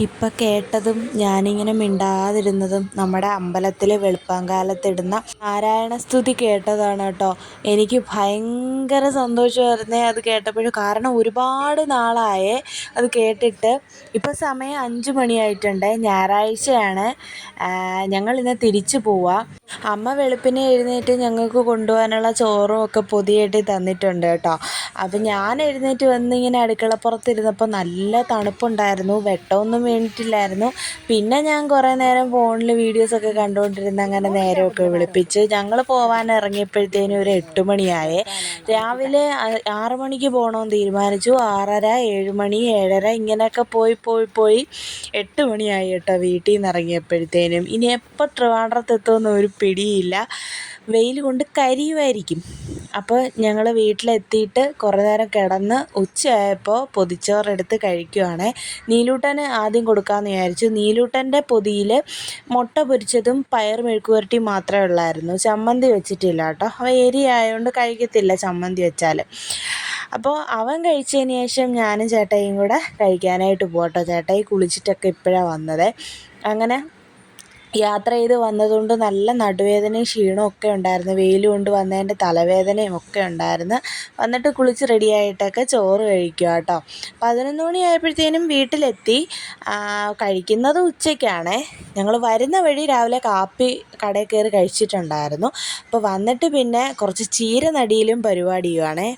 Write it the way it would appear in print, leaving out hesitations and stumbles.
ഇപ്പം കേട്ടതും ഞാനിങ്ങനെ മിണ്ടാതിരുന്നതും നമ്മുടെ അമ്പലത്തിൽ വെളുപ്പാങ്കാലത്തിടുന്ന നാരായണസ്തുതി കേട്ടതാണ് കേട്ടോ. എനിക്ക് ഭയങ്കര സന്തോഷമായിരുന്നേ അത് കേട്ടപ്പോൾ. കാരണം ഒരുപാട് നാളായേ അത് കേട്ടിട്ട്. ഇപ്പം സമയം 5 മണിയായിട്ടുണ്ട്. ഞായറാഴ്ചയാണ്. ഞങ്ങളിന്ന് തിരിച്ചു പോവാം. അമ്മ വെളുപ്പിനെ എഴുന്നേറ്റ് ഞങ്ങൾക്ക് കൊണ്ടുപോകാനുള്ള ചോറും ഒക്കെ പൊതിയായിട്ട് തന്നിട്ടുണ്ട് കേട്ടോ. അപ്പം ഞാൻ എഴുന്നേറ്റ് വന്നിങ്ങനെ അടുക്കളപ്പുറത്തിരുന്നപ്പോൾ നല്ല തണുപ്പുണ്ടായിരുന്നു. വെട്ടമൊന്നും വീണിട്ടില്ലായിരുന്നു. പിന്നെ ഞാൻ കുറേ നേരം ഫോണിൽ വീഡിയോസൊക്കെ കണ്ടുകൊണ്ടിരുന്ന് അങ്ങനെ നേരമൊക്കെ വിളിപ്പിച്ച് ഞങ്ങൾ പോകാൻ ഇറങ്ങിയപ്പോഴത്തേനും ഒരു 8 മണിയായേ. രാവിലെ 6 മണിക്ക് പോകണമെന്ന് തീരുമാനിച്ചു. 6:30, 7 മണി, 7:30 ഇങ്ങനെയൊക്കെ പോയി 8 മണിയായി കേട്ടോ വീട്ടിൽ നിന്ന് ഇറങ്ങിയപ്പോഴത്തേനും. ഇനി എപ്പോൾ ട്രിവാൻഡ്രത്തെത്തുമെന്ന് ഒരു പിടിയില്ല. വെയിൽ കൊണ്ട് കരിയുമായിരിക്കും. അപ്പോൾ ഞങ്ങൾ വീട്ടിലെത്തിയിട്ട് കുറേ നേരം കിടന്ന് ഉച്ചയായപ്പോൾ പൊതിച്ചോറെടുത്ത് കഴിക്കുവാണേ. നീലൂട്ടന് ആദ്യം കൊടുക്കാമെന്ന് വിചാരിച്ചു. നീലൂട്ടൻ്റെ പൊതിയിൽ മുട്ട പൊരിച്ചതും പയർ മെഴുക്കുവരട്ടിയും മാത്രമേ ഉള്ളായിരുന്നു. ചമ്മന്തി വെച്ചിട്ടില്ല കേട്ടോ. അവൻ എരിയായതുകൊണ്ട് കഴിക്കത്തില്ല ചമ്മന്തി വെച്ചാൽ. അപ്പോൾ അവൻ കഴിച്ചതിന് ശേഷം ഞാനും ചേട്ടായിയും കൂടെ കഴിക്കാനായിട്ട് പോകട്ടോ. ചേട്ടായി കുളിച്ചിട്ടൊക്കെ ഇപ്പോഴാണ് വന്നത്. അങ്ങനെ യാത്ര ചെയ്ത് വന്നതുകൊണ്ട് നല്ല നടുവേദനയും ക്ഷീണവും ഒക്കെ ഉണ്ടായിരുന്നു. വെയിൽ കൊണ്ട് വന്നതിൻ്റെ തലവേദനയും ഒക്കെ ഉണ്ടായിരുന്നു. വന്നിട്ട് കുളിച്ച് റെഡിയായിട്ടൊക്കെ ചോറ് കഴിക്കുക കേട്ടോ. 11 മണിയായപ്പോഴത്തേനും വീട്ടിലെത്തി. കഴിക്കുന്നത് ഉച്ചയ്ക്കാണേ. ഞങ്ങൾ വരുന്ന വഴി രാവിലെ കാപ്പി കടയിൽ കയറി കഴിച്ചിട്ടുണ്ടായിരുന്നു. അപ്പോൾ വന്നിട്ട് പിന്നെ കുറച്ച് ചീര നടിയിലും പരിപാടിയുമാണേ.